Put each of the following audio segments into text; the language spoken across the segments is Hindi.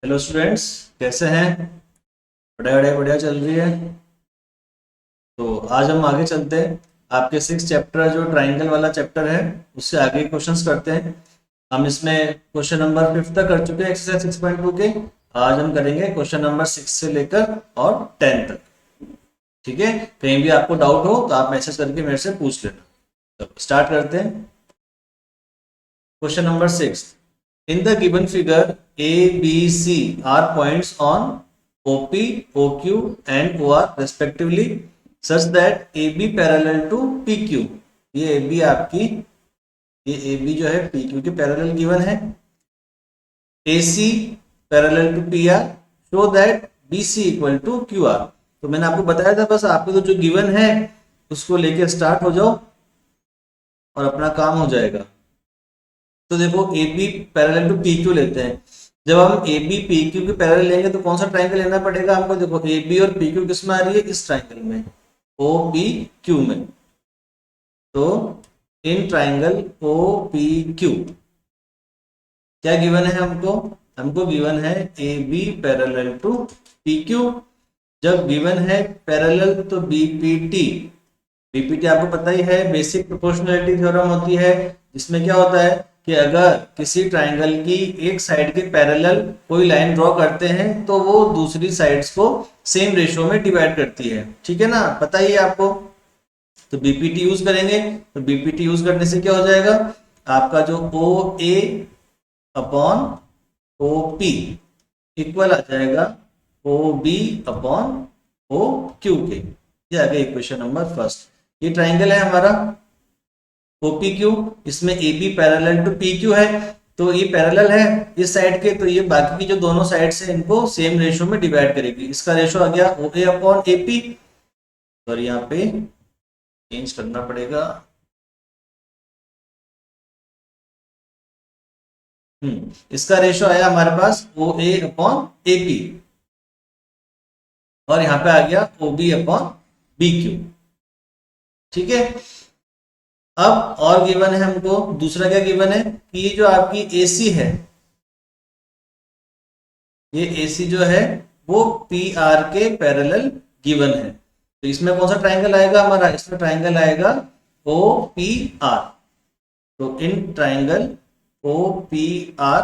हेलो स्टूडेंट्स, कैसे हैं? बढ़िया बढ़िया बढ़िया चल रही है। तो आज हम आगे चलते हैं। आपके 6 चैप्टर जो ट्राइंगल वाला चैप्टर है उससे आगे क्वेश्चंस करते हैं। हम इसमें क्वेश्चन नंबर 5 तक कर चुके हैं एक्सरसाइज 6.2 के। आज हम करेंगे क्वेश्चन नंबर 6 से लेकर और 10 तक। ठीक है, कहीं भी आपको डाउट हो तो आप मैसेज करके मेरे से पूछ लेना। तो स्टार्ट करते हैं। Question number 6. In the given figure, A, B, C are points on OP, OQ and OR respectively such that AB parallel to PQ. ये AB आपकी, ये AB जो है PQ के पैरेलल गिवन है। AC parallel to PR show that BC equal to QR। तो मैंने आपको बताया था, बस आपको तो जो गिवन है उसको लेके स्टार्ट हो जाओ और अपना काम हो जाएगा। तो देखो A B parallel to P Q लेते हैं। जब हम ए बी पी क्यू के पैरेलल लेंगे तो कौन सा ट्राइंगल लेना पड़ेगा हमको? देखो ए बी और पी क्यू किस में आ रही है? इस ट्राइंगल में, ओ पी क्यू में। तो in triangle O P Q क्या गिवन है हमको? हमको गिवन है A B parallel to P Q. जब गिवन है पैरेलल तो बीपीटी, बीपीटी आपको पता ही है, बेसिक प्रोपोर्शनलिटी थ्योरम होती है, जिसमें क्या होता है कि अगर किसी ट्राइंगल की एक साइड के पैरेलल कोई लाइन ड्रॉ करते हैं तो वो दूसरी साइड्स को सेम रेशियो में डिवाइड करती है। ठीक है ना, पता ही है आपको। तो बीपीटी यूज करेंगे, तो बीपीटी यूज करने से क्या हो जाएगा? आपका जो O A upon O P equal आ जाएगा O B upon O Q के। ये आ गया इक्वेशन नंबर फर्स्ट। ये ट्राइंगल है हमारा OPQ, इसमें AB पैरेलल टू PQ है, तो ये पैरेलल है इस साइड के, तो ये बाकी की जो दोनों साइड से इनको सेम रेशियो में डिवाइड करेगी। इसका रेशियो आ गया OA अपॉन AP। और यहाँ पे चेंज करना पड़ेगा। इसका रेशियो आया हमारे पास OA अपॉन AP और यहाँ पे आ गया OB अपॉन BQ। ठीक है, अब और गिवन है हमको दूसरा, क्या गिवन है कि ये जो आपकी AC है, ये AC जो है वो PR के पैरेलल गिवन है। तो इसमें कौन सा ट्राइंगल आएगा हमारा? इसमें ट्राइंगल आएगा OPR। तो in triangle OPR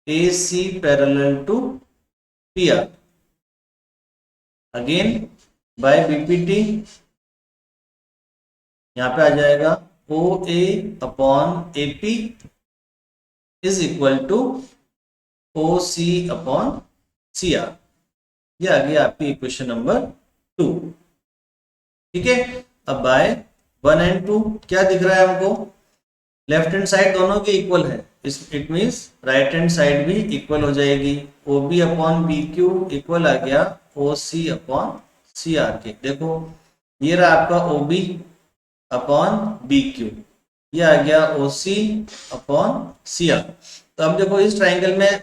AC parallel to PR again by BPT, यहाँ पे आ जाएगा OA upon AP is equal to OC upon CR। ये आ गया आपकी इक्वेशन नंबर 2। ठीक है, अब बाय 1 एंड 2 क्या दिख रहा है हमको? लेफ्ट हैंड साइड दोनों के इक्वल है, it means right hand side भी इक्वल हो जाएगी। OB अपॉन BQ इक्वल आ गया OC अपॉन CR के। देखो ये रहा आपका OB अपॉन BQ, ये आ गया OC अपॉन CR। तो अब देखो इस ट्राइंगल में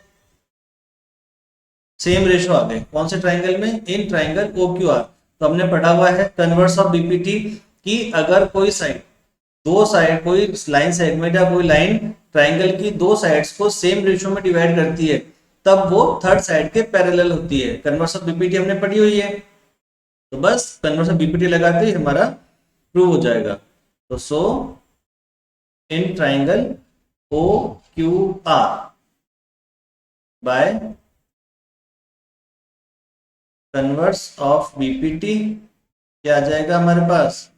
सेम रेशो आ गए। कौन से ट्राइंगल में? इन ट्राइंगल OQR। तो हमने पढ़ा हुआ है कन्वर्स ऑफ बीपीटी कि अगर कोई साइड, दो साइड, कोई लाइन सेगमेंट या कोई लाइन ट्राइंगल की दो साइड्स को सेम रेशियो में डिवाइड करती है तब वो थर्ड साइड के पैरेलल होती है। कन्वर्स ऑफ बीपीटी हमने पढ़ी हुई है, तो बस कन्वर्स ऑफ बीपीटी लगाते ही हमारा प्रूव हो जाएगा। तो so in triangle OQR by converse of BPT क्या आ जाएगा हमारे पास?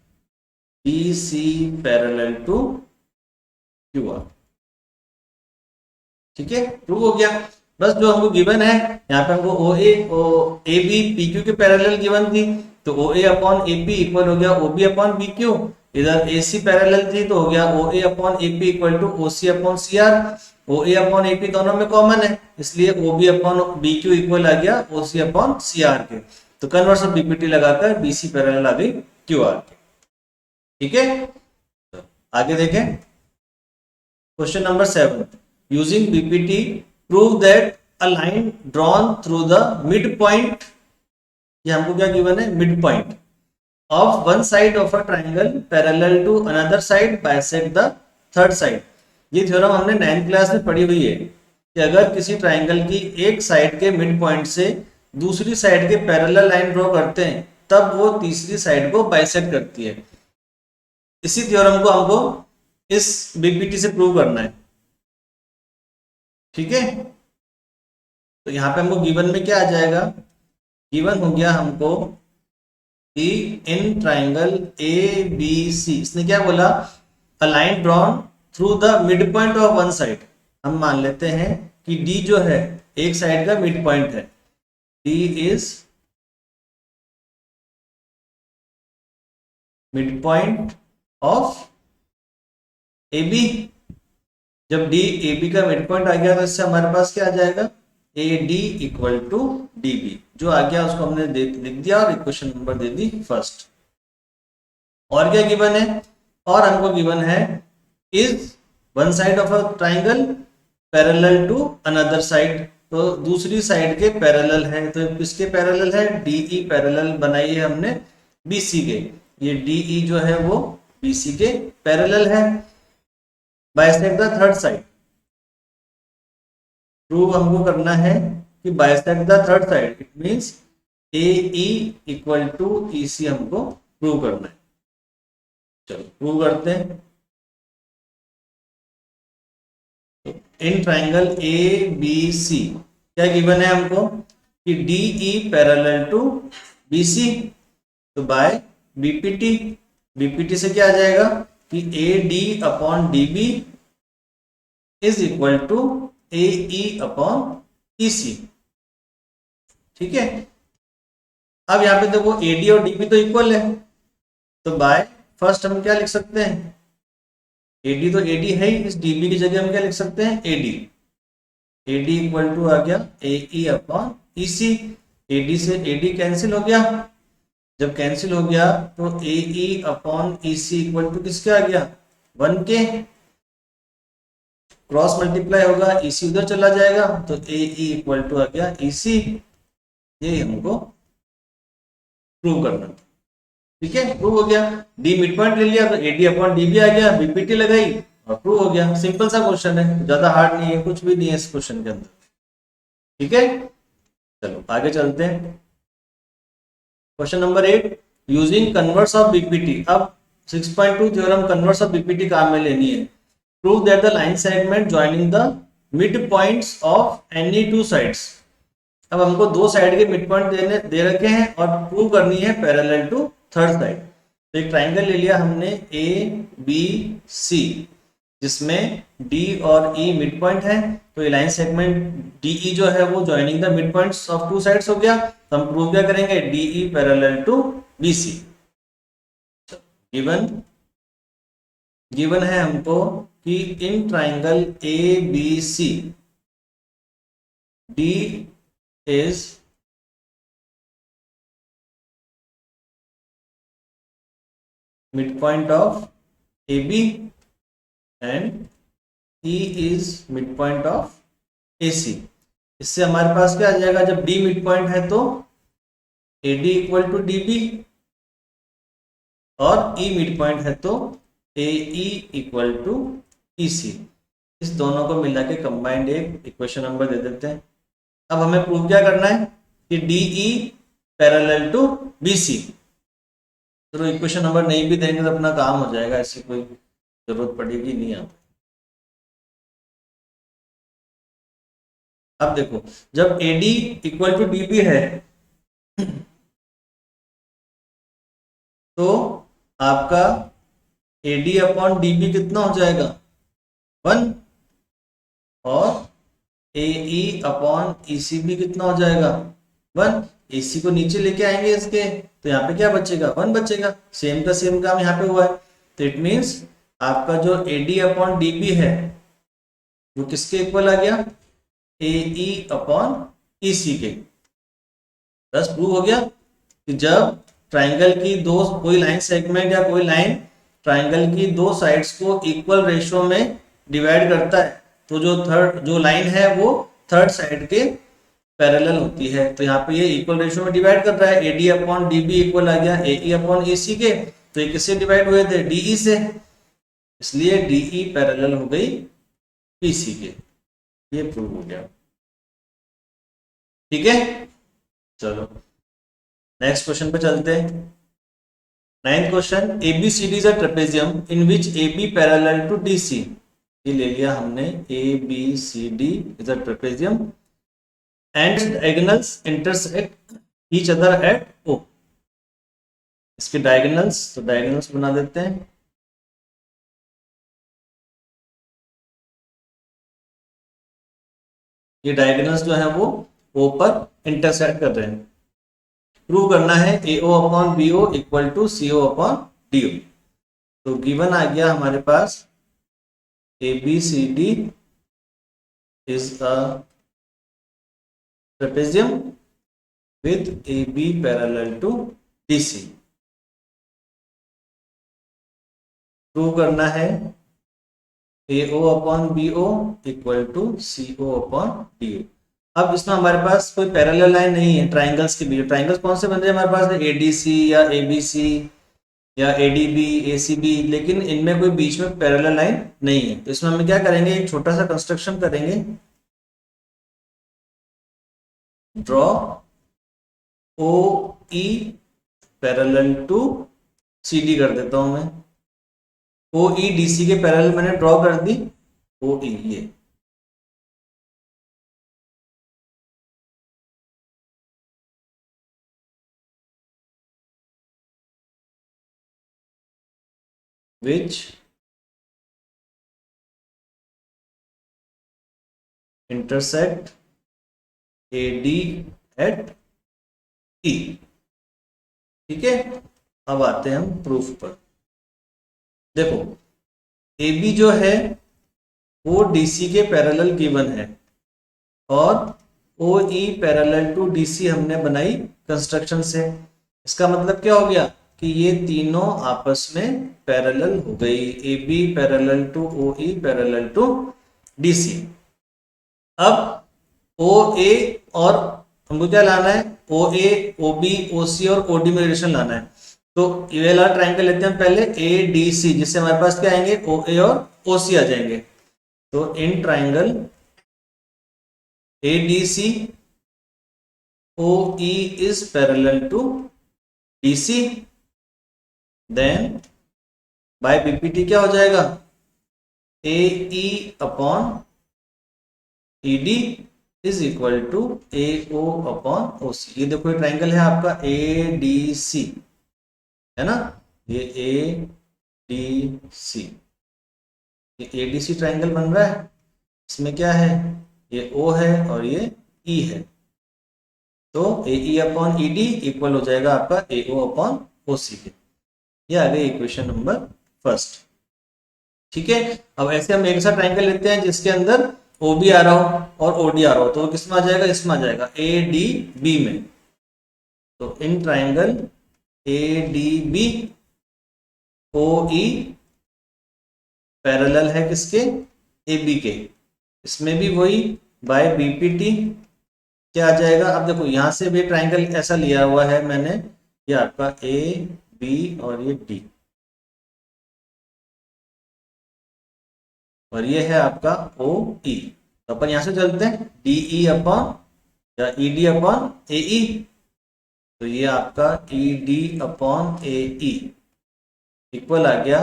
BC parallel to QR। ठीक है, प्रूव हो गया। बस जो हमको गिवन है यहाँ पे हमको OA AB PQ के पैरेलल गिवन थी, तो OA अपॉन AP इक्वल हो गया OB अपॉन BQ। इधर AC पैरेलल थी तो हो गया OA upon AP equal to OC upon CR। OA upon AP दोनों में कॉमन है, इसलिए OB अपॉन BQ इक्वल आ गया OC अपॉन CR के। तो कन्वर्स ऑफ बीपीटी लगाकर BC पैरेलल आ गई QR के। ठीक है, तो आगे देखें question number 7। Using BPT prove that a line drawn through the mid point, ये हमको क्या गिवन है? Mid point of one side of a triangle parallel to another side bisect the third side. ये थ्योरम हमने 9th क्लास में पढ़ी हुई है। कि अगर किसी ट्राइंगल की एक साइड के मिड पॉइंट से दूसरी साइड के पैरेलल लाइन ड्रॉ करते हैं तब वो तीसरी साइड को बाइसेक्ट करती है। इसी थ्योरम को हमको इस बीपीटी से प्रूव करना है। ठीक है, तो यहाँ पे हमको गिवन में क्या आ जाएगा, गिवन हो गया हमको कि इन ट्राइंगल ए बी सी, इसने क्या बोला, अ line drawn through the mid point of one side. हम मान लेते हैं कि डी जो है एक साइड का मिड पॉइंट है, D is mid point of A B. जब डी ए बी का मिड पॉइंट आ गया तो इससे हमारे पास क्या आ जाएगा, A D equal to D B. जो आ गया उसको हमने लिख दिया और इक्वेशन नंबर दे दी फर्स्ट। और क्या गिवन है, और हमको गिवन है is one side of a triangle parallel to another side. तो दूसरी साइड के पैरेलल है, तो किसके पैरेलल है, डीई पैरेलल बनाई है हमने बीसी के। ये डीई जो है वो बीसी के पैरेलल है। Bisect the third side, prove हमको करना है कि bisect the third side, it means A E equal to E C हमको प्रूव करना है। चलो प्रूव करते हैं। इन ट्राइंगल ए बी सी क्या गिवन है हमको कि D E parallel to B C, तो बाय बीपीटी, बीपीटी से क्या आ जाएगा कि A D upon D B is equal to A E upon E C. ठीक है, अब यहां पे देखो ए डी और डी बी तो इक्वल है, तो बाय फर्स्ट हम क्या लिख सकते हैं, एडी तो एडी है ही, इस डीबी की जगह हम क्या लिख सकते हैं, एडी। एडी इक्वल टू आ गया A E upon E C. AD से एडी कैंसिल हो गया, जब कैंसिल हो गया तो A E upon E C equal to किसके आ गया, 1 के। क्रॉस मल्टीप्लाई होगा, ई सी उधर चला जाएगा, तो ए ई इक्वल टू आ गया ई सी। ये हमको प्रूव करना था। ठीक है, प्रूव हो गया। डी मिड पॉइंट ले लिया तो एडी अपॉन डी भी आ गया, बीपीटी लगाई और प्रूव हो गया। सिंपल सा क्वेश्चन है, ज्यादा हार्ड नहीं है, कुछ भी नहीं है इस क्वेश्चन के अंदर। ठीक है, चलो आगे चलते हैं। Question number 8, using converse of BPT. अब 6.2 थ्योरम कन्वर्स ऑफ बीपीटी काम में लेनी है। Prove that the line segment joining the mid points of any two sides. अब हमको दो साइड के मिड पॉइंट दे रखे हैं और प्रूव करनी है पैरेलल टू थर्ड साइड। तो एक ट्राइंगल ले लिया हमने ए बी सी, जिसमें डी और ई मिड पॉइंट है, तो ये लाइन सेगमेंट डी ई जो है वो joining the mid points of two sides हो गया। तो हम प्रूव क्या करेंगे, D E parallel to B C. Given है हमको कि in triangle A B C D is midpoint of AB and E is midpoint of AC। इससे हमारे पास क्या आ जाएगा, जब D midpoint है तो AD इक्वल टू DB और E midpoint है तो AE इक्वल टू EC। इस दोनों को मिला के कंबाइंड एक इक्वेशन नंबर दे देते हैं। अब हमें प्रूव क्या करना है कि DE पैरेलल टू BC। तो इक्वेशन नंबर नहीं भी देंगे तो अपना काम हो जाएगा, ऐसी कोई जरूरत पड़ेगी नहीं। अब देखो, जब AD इक्वल टू DB है तो आपका AD अपॉन DB कितना हो जाएगा, 1, और AE अपॉन EC भी कितना हो जाएगा, 1। AC को नीचे लेके आएंगे इसके, तो यहाँ पे क्या बचेगा, 1 बचेगा। सेम का सेम काम यहाँ पे हुआ है, तो इट मीन्स आपका जो AD अपॉन DB है वो किसके इक्वल आ गया, AE अपॉन EC के। बस प्रूव हो गया कि जब ट्राइंगल की दो, कोई लाइन सेगमेंट या कोई लाइन ट्राइंगल की दो साइड्स को इक्वल रेशियो में डिवाइड करता है तो जो लाइन है वो थर्ड साइड के पैरेलल होती है। तो यहाँ पे ये इक्वल रेशियो में डिवाइड कर रहा है, AD अपॉन DB इक्वल आ गया AE अपॉन EC के। तो ये किससे डिवाइड हुए थे, DE से, इसलिए DE पैरेलल हो गई BC के। ये प्रूव हो गया। ठीक है, चलो नेक्स्ट क्वेश्चन पे चलते हैं। Ninth question, ABCD is a trapezium in which AB parallel to DC। ये ले लिया हमने, ABCD is a trapezium and diagonals intersect each other at O। इसके डायगोनल्स, तो डायगोनल्स बना देते हैं। ये डायगोनल्स जो है वो O पर इंटरसेक्ट कर रहे हैं। प्रूव करना है AO upon BO equal to CO upon DO। तो गिवन आ गया हमारे पास ABCD is a trapezium with AB parallel to DC। Prove करना है AO upon BO equal to CO upon DO। अब इसमें हमारे पास कोई पैरेलल लाइन नहीं है ट्राइंगल्स के बीच। ट्राइंगल्स कौन से बन रहे हैं हमारे पास, ADC या ABC या ADB ACB, लेकिन इनमें कोई बीच में पैरेलल लाइन नहीं है। तो इसमें हम क्या करेंगे, एक छोटा सा कंस्ट्रक्शन करेंगे। Draw OE parallel to CD कर देता हूं मैं। OE DC के पैरेलल मैंने ड्रॉ कर दी, OE ये। which intersect AD at E। ठीक है, अब आते हैं हम प्रूफ पर। देखो AB जो है वो DC के पैरेलल गिवन है और OE पैरेलल टू DC हमने बनाई कंस्ट्रक्शन से। इसका मतलब क्या हो गया कि ये तीनों आपस में पैरेलल हो गई, AB parallel to OE parallel to DC। अब OA और हमको क्या लाना है, OA OB OC और OD में रिलेशन लाना है। तो ये वाला ट्रायंगल लेते हैं हम पहले ADC, जिससे हमारे पास क्या आएंगे, OA और OC आ जाएंगे। तो in triangle ADC OE is parallel to DC, then by BPT क्या हो जाएगा, AE upon ED is equal to AO upon OC। ये देखो ये ट्राइंगल है आपका ADC, है ना, ये ADC, ये ADC ट्राइंगल बन रहा है। इसमें क्या है, ये O है और ये E है। तो AE अपॉन ED इक्वल हो जाएगा आपका AO अपॉन OC के। ये आ गई इक्वेशन नंबर फर्स्ट। ठीक है, अब ऐसे हम एक सा ट्राइंगल लेते हैं जिसके अंदर OB आ रहा हो और OD आ रहा हो, तो किस में आ जाएगा, इसमें आ जाएगा ADB में। तो in triangle ADB OE parallel है किसके, AB के। इसमें भी वही बाय BPT क्या आ जाएगा। अब देखो यहां से भी ट्राइंगल ऐसा लिया हुआ है मैंने, ये आपका AB और ये D, और ये है आपका OE। तो अपन यहां से चलते हैं DE अपॉन या ED अपॉन AE। तो ये आपका ED अपॉन AE इक्वल आ गया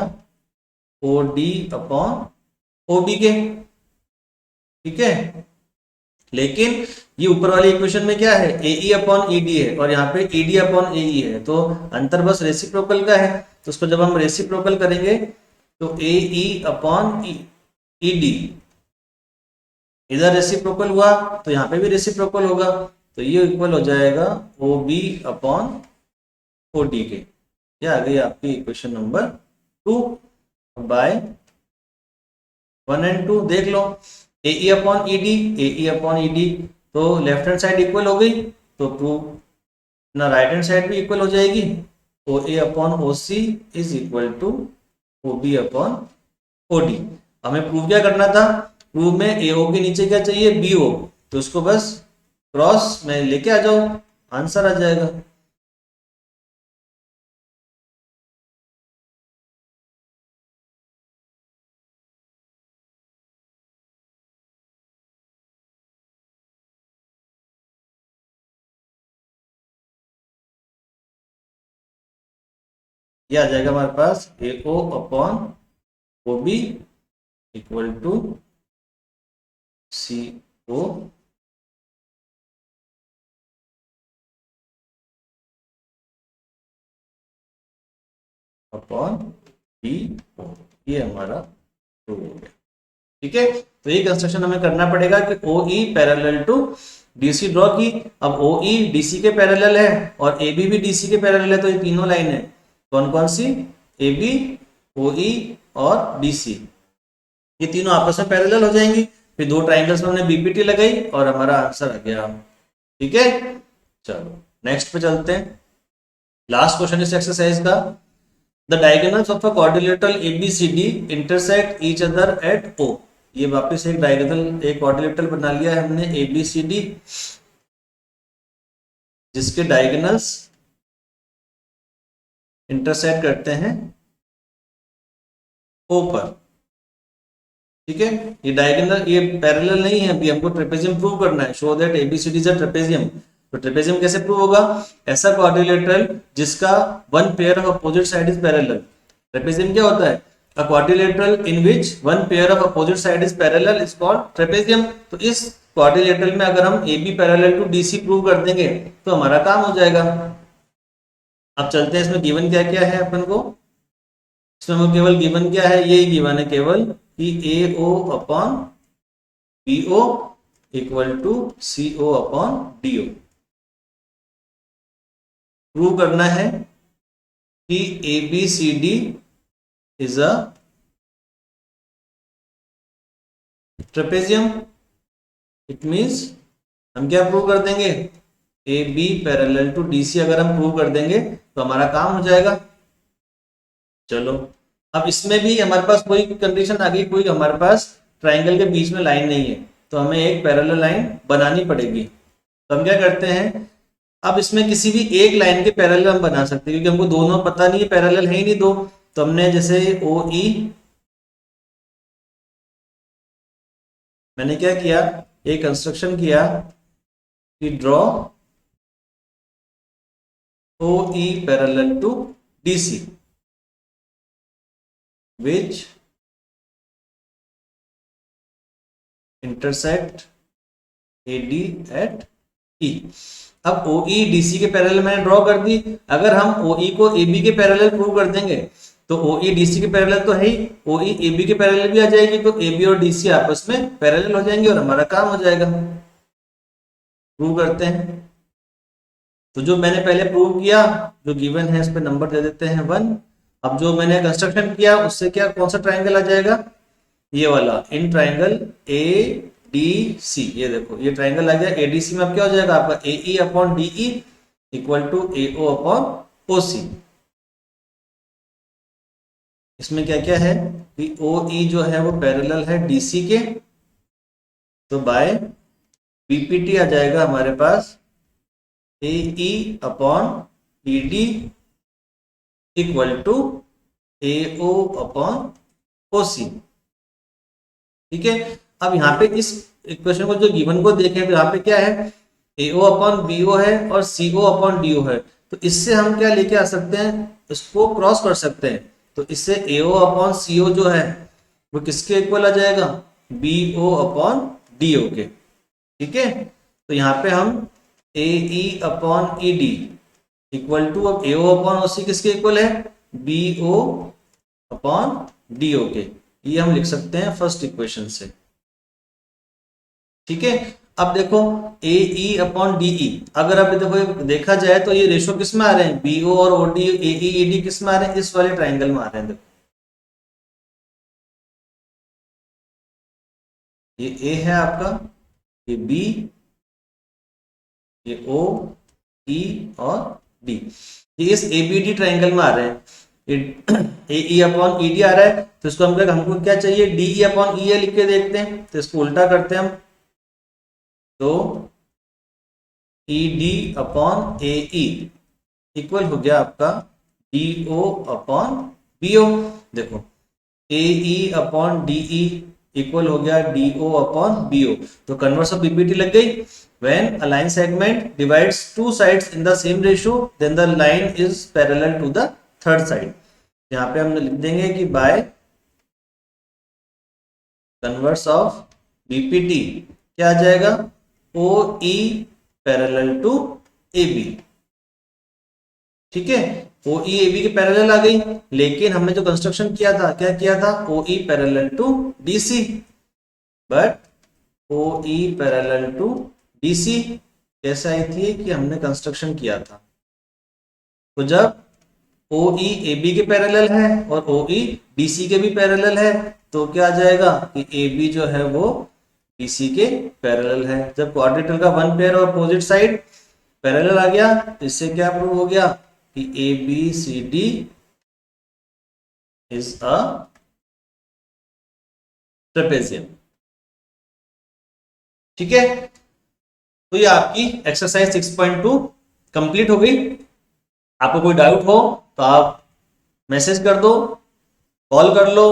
OD अपॉन OB के। ठीक है, लेकिन ये ऊपर वाली इक्वेशन में क्या है, AE अपॉन ED है और यहाँ पे ED अपॉन AE है, तो अंतर बस रेसिप्रोकल का है। तो उसको जब हम रेसिप्रोकल करेंगे तो AE अपॉन ED इधर रेसिप्रोकल हुआ तो यहाँ पे भी रेसिप्रोकल होगा, तो ये इक्वल हो जाएगा OB अपॉन OD के। ये आ गई आपकी इक्वेशन नंबर 2 बाय 1 एंड 2। देख लो AE upon ED, AE upon ED, तो लेफ्ट हैंड साइड इक्वल हो गई, तो प्रूव ना राइट हैंड साइड भी इक्वल हो जाएगी। OA upon OC is equal to OB upon OD। हमें प्रूव क्या करना था, प्रूव में AO के नीचे क्या चाहिए, BO, तो उसको बस क्रॉस में लेके आ जाओ, आंसर आ जाएगा। ये आ जाएगा हमारे पास AO upon OB equal to CO upon BO। ये हमारा प्रूव हो गया। ठीक है, तो ये कंस्ट्रक्शन हमें करना पड़ेगा कि OE parallel to DC draw की। अब OE DC के पैरेलल है और AB भी DC के पैरेलल है, तो ये तीनों लाइन है कौन कौन सी, AB, OE और DC, ये तीनों आपस में पैरेलल हो जाएंगी। फिर दो ट्राइंगल्स में हमने बीपीटी लगाई और हमारा आंसर आ गया। ठीक है, चलो नेक्स्ट पे चलते हैं। लास्ट क्वेश्चन इस एक्सरसाइज का, the diagonals of a quadrilateral ABCD intersect each other at O। ये वापस एक डायगोनल, एक क्वाड्रिलेटरल बना लिया है हमने ABCD, जिसके डायगोनल्स इंटरसेक्ट करते हैं O पर। ठीक है, ये डायगोनल, ये पैरेलल नहीं है, अभी हमको ट्रेपेजियम प्रूव करना है, show that ABCD is a trapezium. तो ट्रेपेजियम कैसे प्रूव होगा, ऐसा क्वाड्रिलेटरल जिसका one pair of opposite side is parallel. Trapezium क्या होता है, a quadrilateral in which one pair of opposite side is parallel is called trapezium. तो इस क्वाड्रिलेटरल में अगर हम AB parallel to DC prove कर देंगे तो हमारा काम हो जाएगा। अब चलते हैं इसमें गिवन क्या क्या है अपन को। इसमें हमको केवल गिवन क्या है, यही गिवन है केवल कि AO upon BO equal to CO upon DO। Prove करना है कि ABCD is a trapezium. It means हम क्या प्रूव कर देंगे, AB पैरेलल टू DC अगर हम प्रूव कर देंगे तो हमारा काम हो जाएगा। चलो अब इसमें भी हमारे पास कोई कंडीशन आ गई, कोई हमारे पास ट्राइंगल के बीच में लाइन नहीं है, तो हमें एक पैरेलल लाइन बनानी पड़ेगी। तो हम क्या करते हैं, अब इसमें किसी भी एक लाइन के पैरेलल हम बना सकते हैं, क्योंकि हमको दोनों पता नहीं है, पैरेलल है ही नहीं दो। तो हमने जैसे OE, मैंने क्या किया, एक कंस्ट्रक्शन किया कि draw OE parallel to DC which intersect AD at E। अब OE DC के पैरेलल मैंने ड्रॉ कर दी। अगर हम OE को AB के पैरेलल प्रूव कर देंगे तो OE DC के पैरेलल तो है ही, OE AB के पैरेलल भी आ जाएगी, तो AB और DC आपस में पैरेलल हो जाएंगे और हमारा काम हो जाएगा। प्रूव करते हैं। तो जो मैंने पहले प्रूव किया, जो गिवन है, इस पे नंबर दे देते हैं 1। अब जो मैंने कंस्ट्रक्शन किया उससे क्या, कौन सा ट्राइंगल आ जाएगा, ये वाला, इन ट्राइंगल ADC। ये देखो ये ट्राइंगल आ गया ADC में। अब क्या हो जाएगा आपका AE upon DE equal to AO upon OC। इसमें क्या क्या है कि OE जो है वो पैरेलल है DC के, तो बाय BPT आ जाएगा हमारे पास AE upon ED equal to AO upon OC। ठीक है, अब यहाँ पे इस इक्वेशन को, जो गिवन को देखें, तो यहाँ पे क्या है, AO अपॉन BO है और CO अपॉन DO है। तो इससे हम क्या लेके आ सकते हैं, इसको क्रॉस कर सकते हैं। तो इससे AO अपॉन CO जो है वो किसके इक्वल आ जाएगा, BO अपॉन DO के। ठीक है, तो यहाँ पे हम AE upon ED equal to, अब AO अपॉन OC किसके इक्वल है, BO अपॉन DO के। ये हम लिख सकते हैं फर्स्ट इक्वेशन से। ठीक है, अब देखो AE अपॉन DE, अगर अब देखो देखा जाए तो ये रेशो किस में आ रहे हैं, BO और OD, AE ED किस में आ रहे हैं, इस वाले ट्राइंगल में आ रहे हैं। देखो ये A है आपका, ये B, ये O, E और D, ये इस ABD ट्राइंगल में आ रहे हैं। AE अपॉन ED आ रहा है, तो इसको हमको क्या चाहिए, DE अपॉन EA लिख के देखते हैं। तो इसको उल्टा करते हैं हम, तो ED अपॉन AE इक्वल हो गया आपका DO अपॉन BO। देखो AE अपॉन DE इक्वल हो गया DO अपॉन BO। तो कन्वर्स ऑफ BPT लग गई। When a line segment divides two sides in the same ratio, then the line is parallel to the third side. यहाँ पे हम लिख देंगे कि बाय कन्वर्स ऑफ बीपीटी क्या आ जाएगा, O E parallel to A B. ठीक है, ओ ई ए बी के पैरेलल आ गई, लेकिन हमने जो कंस्ट्रक्शन किया था क्या किया था, O E parallel to D C. But O E parallel to D C कैसे आई थी कि हमने कंस्ट्रक्शन किया था, तो जब ओ ई ए बी के पैरेलल है और ओ ई डी सी के भी पैरेलल है तो क्या आ जाएगा कि ए बी जो है वो डी सी के पैरेलल है। जब क्वाड्रेटल का वन पेयर और अपोजिट साइड पैरेलल आ गया तो इससे क्या प्रूव हो गया कि A B C D is a trapezium. ठीक है, तो ये आपकी एक्सरसाइज 6.2 कंप्लीट हो गई। आपको कोई डाउट हो तो आप मैसेज कर दो, कॉल कर लो।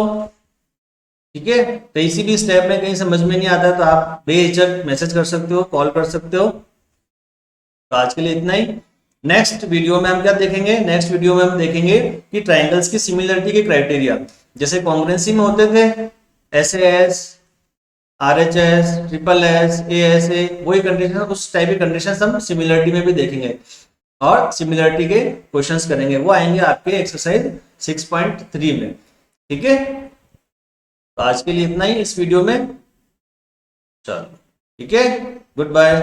ठीक है, तो इसी भी स्टेप में कहीं समझ में नहीं आता है तो आप बेहिचक मैसेज कर सकते हो, कॉल कर सकते हो। तो आज के लिए इतना ही। नेक्स्ट वीडियो में हम क्या देखेंगे, नेक्स्ट वीडियो में हम देखेंगे कि ट्राइंगल्स की सिमिलरिटी के क्राइटेरिया, जैसे कॉन्ग्रुएंसी में होते थे SAS, RHS, SSS, ASA, वही कंडीशन, उस टाइप की कंडीशन हम सिमिलरिटी में भी देखेंगे और सिमिलरिटी के क्वेश्चंस करेंगे, वो आएंगे आपके एक्सरसाइज 6.3 में। ठीक है, तो आज के लिए इतना ही इस वीडियो में। चलो ठीक है, गुड बाय।